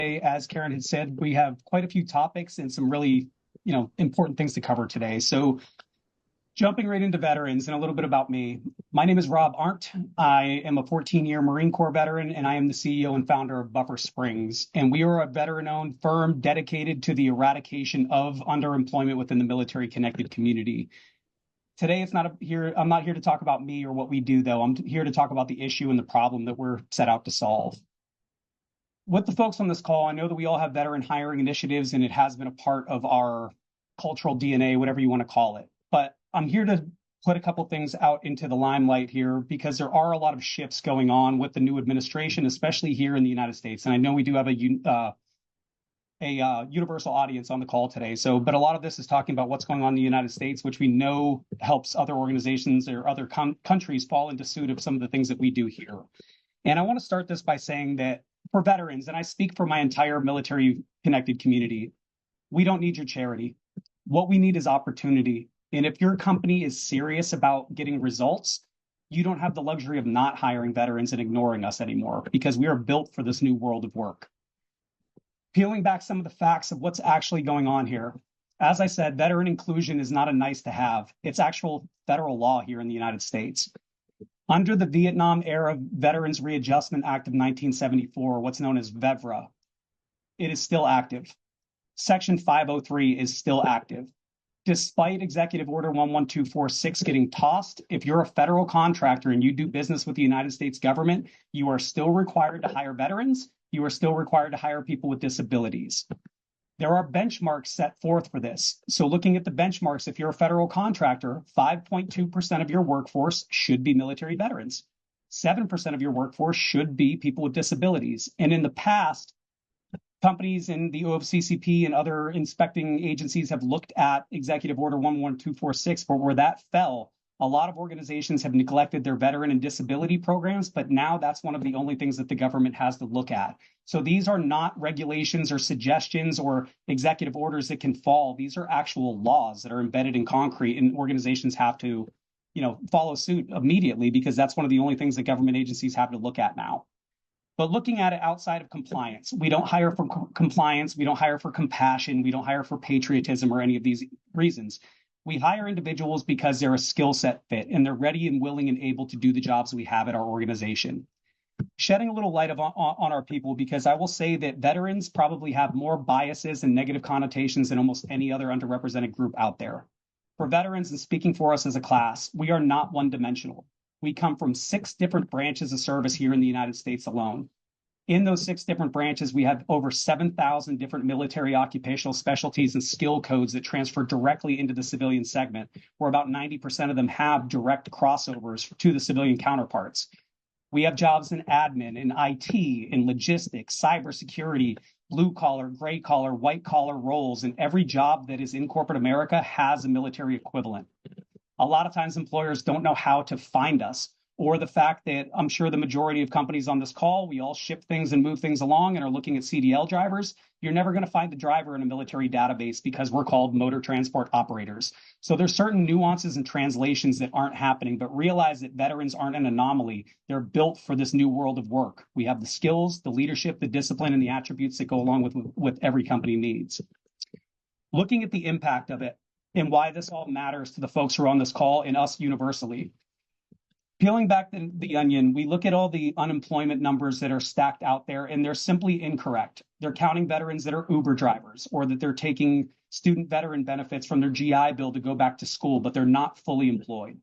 As Karen had said, we have quite a few topics and some really, important things to cover today. So jumping right into veterans and a little bit about me. My name is Rob Arndt. I am a 14-year Marine Corps veteran, and I am the CEO and founder of Buffer Springs. And we are a veteran-owned firm dedicated to the eradication of underemployment within the military-connected community. Today, I'm not here to talk about me or what we do, though. I'm here to talk about the issue and the problem that we're set out to solve. With the folks on this call, I know that we all have veteran hiring initiatives, and it has been a part of our cultural DNA, whatever you want to call it. But I'm here to put a couple things out into the limelight here because there are a lot of shifts going on with the new administration, especially here in the United States. And I know we do have a universal audience on the call today. But a lot of this is talking about what's going on in the United States, which we know helps other organizations or other countries fall into suit of some of the things that we do here. And I want to start this by saying that for veterans, and I speak for my entire military-connected community, we don't need your charity. What we need is opportunity. And if your company is serious about getting results, you don't have the luxury of not hiring veterans and ignoring us anymore because we are built for this new world of work. Peeling back some of the facts of what's actually going on here. As I said, veteran inclusion is not a nice to have. It's actual federal law here in the United States. Under the Vietnam Era Veterans Readjustment Act of 1974, what's known as VEVRA, it is still active. Section 503 is still active. Despite Executive Order 11246 getting tossed, if you're a federal contractor and you do business with the United States government, you are still required to hire veterans. You are still required to hire people with disabilities. There are benchmarks set forth for this. So looking at the benchmarks, if you're a federal contractor, 5.2% of your workforce should be military veterans. 7% of your workforce should be people with disabilities. And in the past, companies in the OFCCP and other inspecting agencies have looked at Executive Order 11246, but where that fell, a lot of organizations have neglected their veteran and disability programs, but now that's one of the only things that the government has to look at. So these are not regulations or suggestions or executive orders that can fall. These are actual laws that are embedded in concrete, and organizations have to, follow suit immediately because that's one of the only things that government agencies have to look at now. But looking at it outside of compliance, we don't hire for compliance, we don't hire for compassion, we don't hire for patriotism or any of these reasons. We hire individuals because they're a skill set fit and they're ready and willing and able to do the jobs we have at our organization. Shedding a little light on our people, because I will say that veterans probably have more biases and negative connotations than almost any other underrepresented group out there. For veterans, and speaking for us as a class, we are not one-dimensional. We come from 6 different branches of service here in the United States alone. In those 6 different branches, we have over 7,000 different military occupational specialties and skill codes that transfer directly into the civilian segment, where about 90% of them have direct crossovers to the civilian counterparts. We have jobs in admin, in IT, in logistics, cybersecurity, blue collar, gray collar, white collar roles, and every job that is in corporate America has a military equivalent. A lot of times employers don't know how to find us, or the fact that I'm sure the majority of companies on this call, we all ship things and move things along and are looking at CDL drivers. You're never going to find the driver in a military database because we're called motor transport operators. So there's certain nuances and translations that aren't happening, but realize that veterans aren't an anomaly. They're built for this new world of work. We have the skills, the leadership, the discipline, and the attributes that go along with what every company needs. Looking at the impact of it and why this all matters to the folks who are on this call and us universally. Peeling back the onion, we look at all the unemployment numbers that are stacked out there, and they're simply incorrect. They're counting veterans that are Uber drivers or that they're taking student veteran benefits from their GI Bill to go back to school, but they're not fully employed.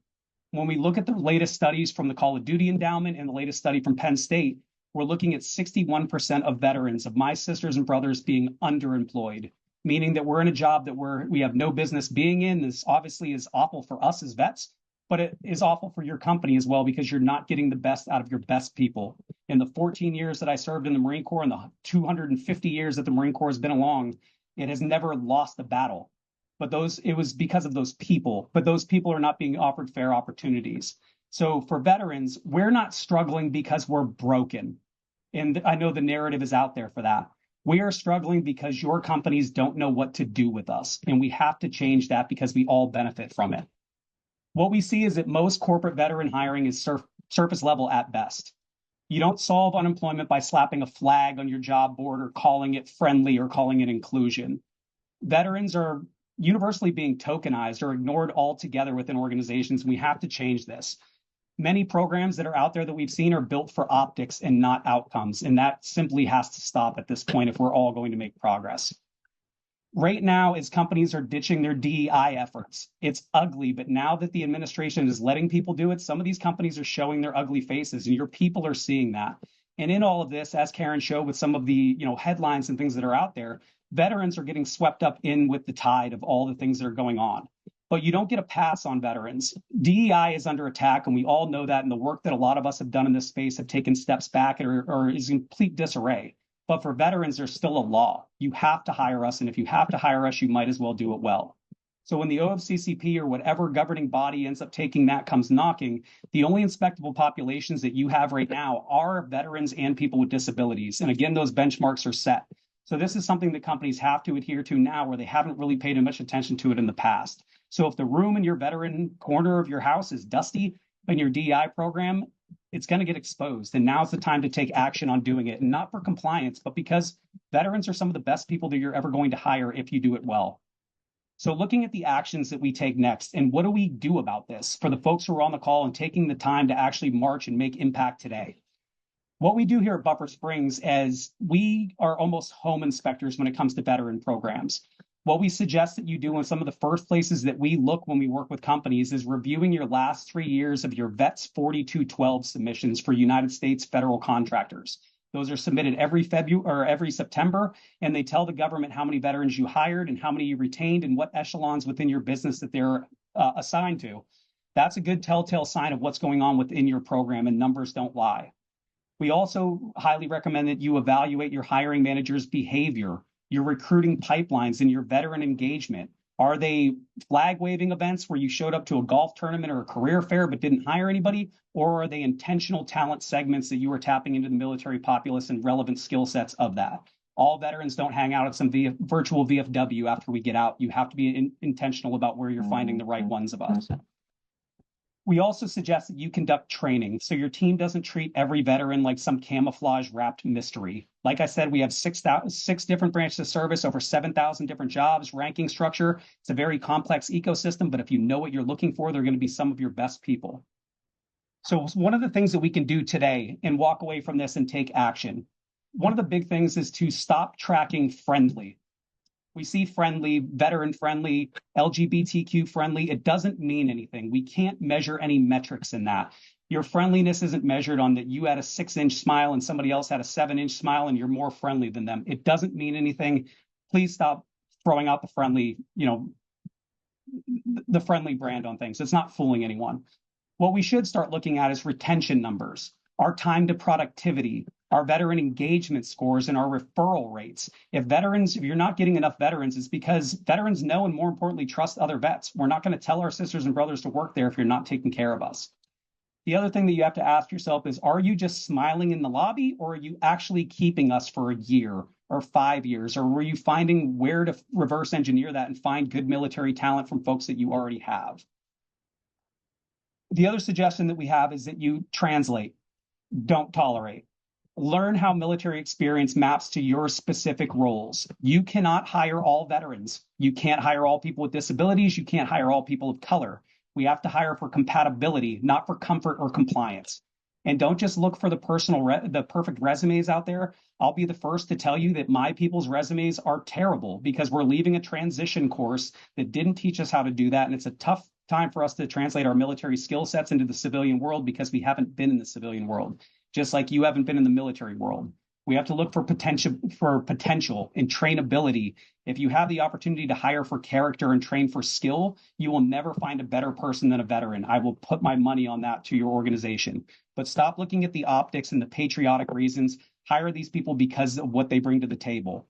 When we look at the latest studies from the Call of Duty Endowment and the latest study from Penn State, we're looking at 61% of veterans, of my sisters and brothers, being underemployed, meaning that we're in a job that we have no business being in. This obviously is awful for us as vets, but it is awful for your company as well because you're not getting the best out of your best people. In the 14 years that I served in the Marine Corps and the 250 years that the Marine Corps has been along, it has never lost a battle. But it was because of those people, but those people are not being offered fair opportunities. So for veterans, we're not struggling because we're broken. And I know the narrative is out there for that. We are struggling because your companies don't know what to do with us. And we have to change that because we all benefit from it. What we see is that most corporate veteran hiring is surface level at best. You don't solve unemployment by slapping a flag on your job board or calling it friendly or calling it inclusion. Veterans are universally being tokenized or ignored altogether within organizations. We have to change this. Many programs that are out there that we've seen are built for optics and not outcomes. And that simply has to stop at this point if we're all going to make progress. Right now, as companies are ditching their DEI efforts, it's ugly, but now that the administration is letting people do it, some of these companies are showing their ugly faces, and your people are seeing that. And in all of this, as Karen showed with some of the headlines and things that are out there, veterans are getting swept up in with the tide of all the things that are going on. But you don't get a pass on veterans. DEI is under attack, and we all know that, and the work that a lot of us have done in this space have taken steps back or is in complete disarray. But for veterans, there's still a law. You have to hire us, and if you have to hire us, you might as well do it well. So when the OFCCP or whatever governing body ends up taking that comes knocking, the only inspectable populations that you have right now are veterans and people with disabilities. And again, those benchmarks are set. So this is something that companies have to adhere to now where they haven't really paid much attention to it in the past. So if the room in your veteran corner of your house is dusty in your DEI program, it's going to get exposed. And now's the time to take action on doing it, and not for compliance, but because veterans are some of the best people that you're ever going to hire if you do it well. So looking at the actions that we take next, and what do we do about this for the folks who are on the call and taking the time to actually march and make impact today? What we do here at Buffer Springs is we are almost home inspectors when it comes to veteran programs. What we suggest that you do in some of the first places that we look when we work with companies is reviewing your last 3 years of your VETS 4212 submissions for United States federal contractors. Those are submitted every February or every September, and they tell the government how many veterans you hired and how many you retained and what echelons within your business that they're assigned to. That's a good telltale sign of what's going on within your program, and numbers don't lie. We also highly recommend that you evaluate your hiring manager's behavior, your recruiting pipelines, and your veteran engagement. Are they flag waving events where you showed up to a golf tournament or a career fair but didn't hire anybody? Or are they intentional talent segments that you are tapping into the military populace and relevant skill sets of that? All veterans don't hang out at some virtual VFW after we get out. You have to be intentional about where you're finding the right ones of us. We also suggest that you conduct training so your team doesn't treat every veteran like some camouflage wrapped mystery. Like I said, we have six different branches of service, over 7,000 different jobs, ranking structure. It's a very complex ecosystem, but if you know what you're looking for, they're going to be some of your best people. So one of the things that we can do today and walk away from this and take action, one of the big things is to stop tracking friendly. We see friendly, veteran friendly, LGBTQ friendly. It doesn't mean anything. We can't measure any metrics in that. Your friendliness isn't measured on that you had a 6-inch smile and somebody else had a 7-inch smile and you're more friendly than them. It doesn't mean anything. Please stop throwing out the friendly, the friendly brand on things. It's not fooling anyone. What we should start looking at is retention numbers, our time to productivity, our veteran engagement scores, and our referral rates. If you're not getting enough veterans, it's because veterans know and more importantly trust other vets. We're not going to tell our sisters and brothers to work there if you're not taking care of us. The other thing that you have to ask yourself is, are you just smiling in the lobby, or are you actually keeping us for a year or 5 years? Or were you finding where to reverse engineer that and find good military talent from folks that you already have? The other suggestion that we have is that you translate, don't tolerate. Learn how military experience maps to your specific roles. You cannot hire all veterans. You can't hire all people with disabilities. You can't hire all people of color. We have to hire for compatibility, not for comfort or compliance. And don't just look for the perfect resumes out there. I'll be the first to tell you that my people's resumes are terrible because we're leaving a transition course that didn't teach us how to do that. And it's a tough time for us to translate our military skill sets into the civilian world because we haven't been in the civilian world, just like you haven't been in the military world. We have to look for potential and trainability. If you have the opportunity to hire for character and train for skill, you will never find a better person than a veteran. I will put my money on that to your organization. But stop looking at the optics and the patriotic reasons. Hire these people because of what they bring to the table.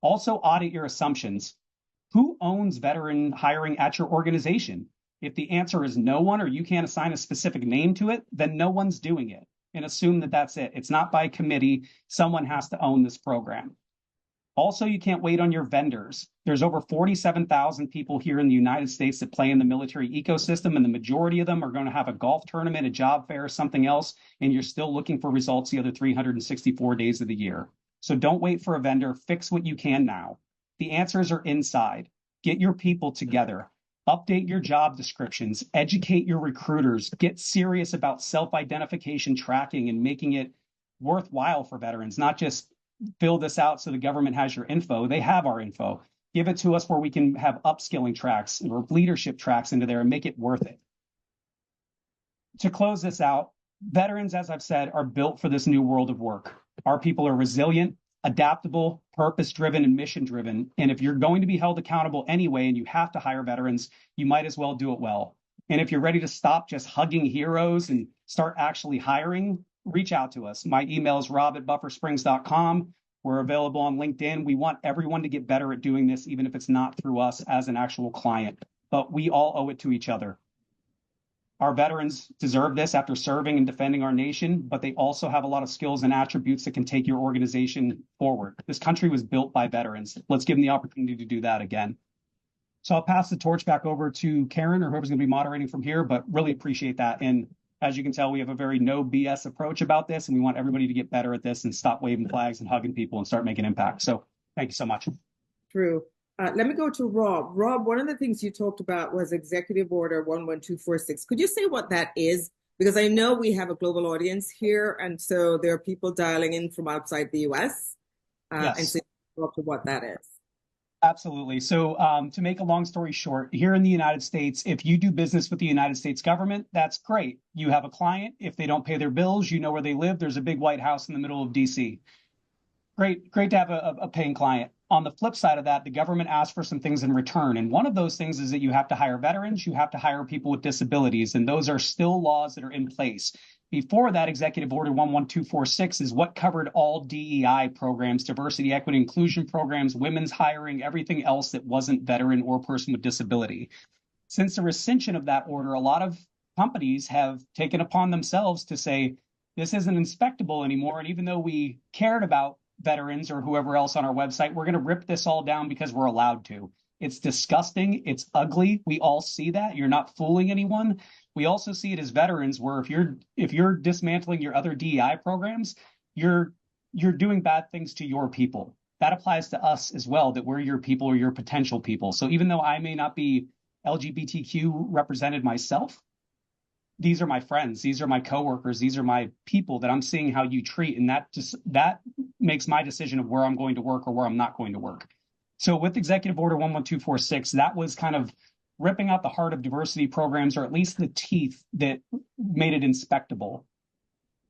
Also audit your assumptions. Who owns veteran hiring at your organization? If the answer is no one, or you can't assign a specific name to it, then no one's doing it. And assume that that's it. It's not by committee. Someone has to own this program. Also, you can't wait on your vendors. There's over 47,000 people here in the United States that play in the military ecosystem, and the majority of them are going to have a golf tournament, a job fair, something else, and you're still looking for results the other 364 days of the year. So don't wait for a vendor. Fix what you can now. The answers are inside. Get your people together. Update your job descriptions. Educate your recruiters. Get serious about self-identification tracking and making it worthwhile for veterans, not just fill this out so the government has your info. They have our info. Give it to us where we can have upskilling tracks or leadership tracks into there and make it worth it. To close this out, veterans, as I've said, are built for this new world of work. Our people are resilient, adaptable, purpose-driven, and mission-driven. And if you're going to be held accountable anyway and you have to hire veterans, you might as well do it well. And if you're ready to stop just hugging heroes and start actually hiring, reach out to us. My email is rob@buffersprings.com. We're available on LinkedIn. We want everyone to get better at doing this, even if it's not through us as an actual client. But we all owe it to each other. Our veterans deserve this after serving and defending our nation, but they also have a lot of skills and attributes that can take your organization forward. This country was built by veterans. Let's give them the opportunity to do that again. So I'll pass the torch back over to Karen or whoever's going to be moderating from here, but really appreciate that. And as you can tell, we have a very no BS approach about this, and we want everybody to get better at this and stop waving flags and hugging people and start making impact. So thank you so much. True. Let me go to Rob. Rob, one of the things you talked about was Executive Order 11246. Could you say what that is? Because I know we have a global audience here, and so there are people dialing in from outside the US. Yes. And so talk to what that is. Absolutely. So to make a long story short, here in the United States, if you do business with the United States government, that's great. You have a client. If they don't pay their bills, you know where they live. There's a big White House in the middle of DC. Great to have a paying client. On the flip side of that, the government asks for some things in return. And one of those things is that you have to hire veterans, you have to hire people with disabilities, and those are still laws that are in place. Before that, Executive Order 11246 is what covered all DEI programs, diversity, equity, inclusion programs, women's hiring, everything else that wasn't veteran or person with disability. Since the rescission of that order, a lot of companies have taken upon themselves to say, this isn't inspectable anymore. And even though we cared about veterans or whoever else on our website, we're going to rip this all down because we're allowed to. It's disgusting. It's ugly. We all see that. You're not fooling anyone. We also see it as veterans where if you're dismantling your other DEI programs, you're doing bad things to your people. That applies to us as well, that we're your people or your potential people. So even though I may not be LGBTQ represented myself, these are my friends, these are my coworkers, these are my people that I'm seeing how you treat, and that makes my decision of where I'm going to work or where I'm not going to work. So with Executive Order 11246, that was kind of ripping out the heart of diversity programs, or at least the teeth that made it inspectable.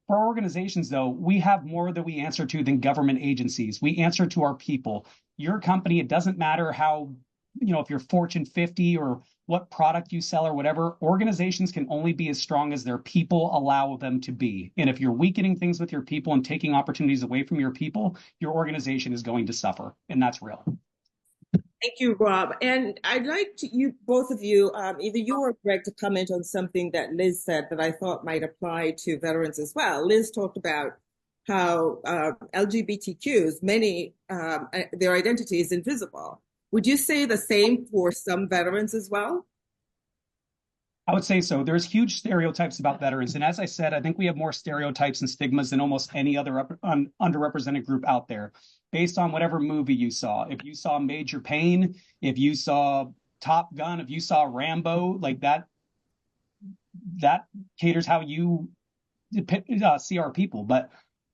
For our organizations, though, we have more that we answer to than government agencies. We answer to our people. Your company, it doesn't matter how, if you're Fortune 50 or what product you sell or whatever, organizations can only be as strong as their people allow them to be. And if you're weakening things with your people and taking opportunities away from your people, your organization is going to suffer. And that's real. Thank you, Rob. And I'd like to both of you, either you or Greg, to comment on something that Liz said that I thought might apply to veterans as well. Liz talked about how LGBTQs, their identity is invisible. Would you say the same for some veterans as well? I would say so. There's huge stereotypes about veterans. And as I said, I think we have more stereotypes and stigmas than almost any other underrepresented group out there, based on whatever movie you saw. If you saw Major Payne, if you saw Top Gun, if you saw Rambo, like that caters how you see our people. But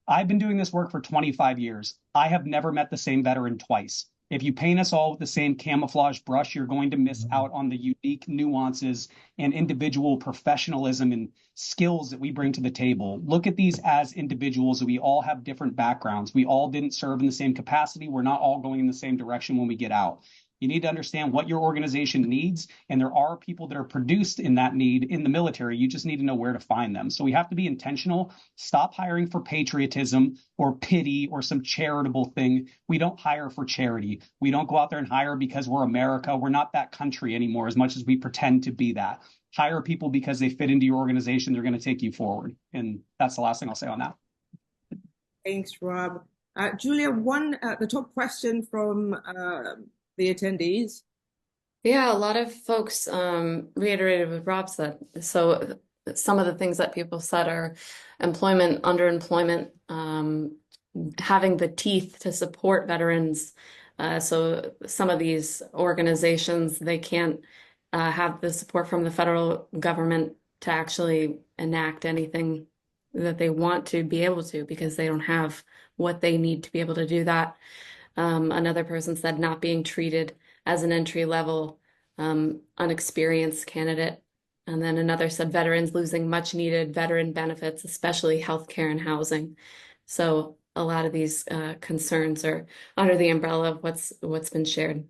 I've been doing this work for 25 years. I have never met the same veteran twice. If you paint us all with the same camouflage brush, you're going to miss out on the unique nuances and individual professionalism and skills that we bring to the table. Look at these as individuals. We all have different backgrounds. We all didn't serve in the same capacity. We're not all going in the same direction when we get out. You need to understand what your organization needs, and there are people that are produced in that need in the military. You just need to know where to find them. So we have to be intentional. Stop hiring for patriotism or pity or some charitable thing. We don't hire for charity. We don't go out there and hire because we're America. We're not that country anymore, as much as we pretend to be that. Hire people because they fit into your organization. They're going to take you forward. And that's the last thing I'll say on that. Thanks, Rob. Julia, the top question from the attendees. Yeah, a lot of folks reiterated what Rob said. So some of the things that people said are employment, underemployment, having the teeth to support veterans. So some of these organizations, they can't have the support from the federal government to actually enact anything that they want to be able to because they don't have what they need to be able to do that. Another person said not being treated as an entry level, unexperienced candidate. And then another said veterans losing much needed veteran benefits, especially healthcare and housing. So a lot of these concerns are under the umbrella of what's been shared.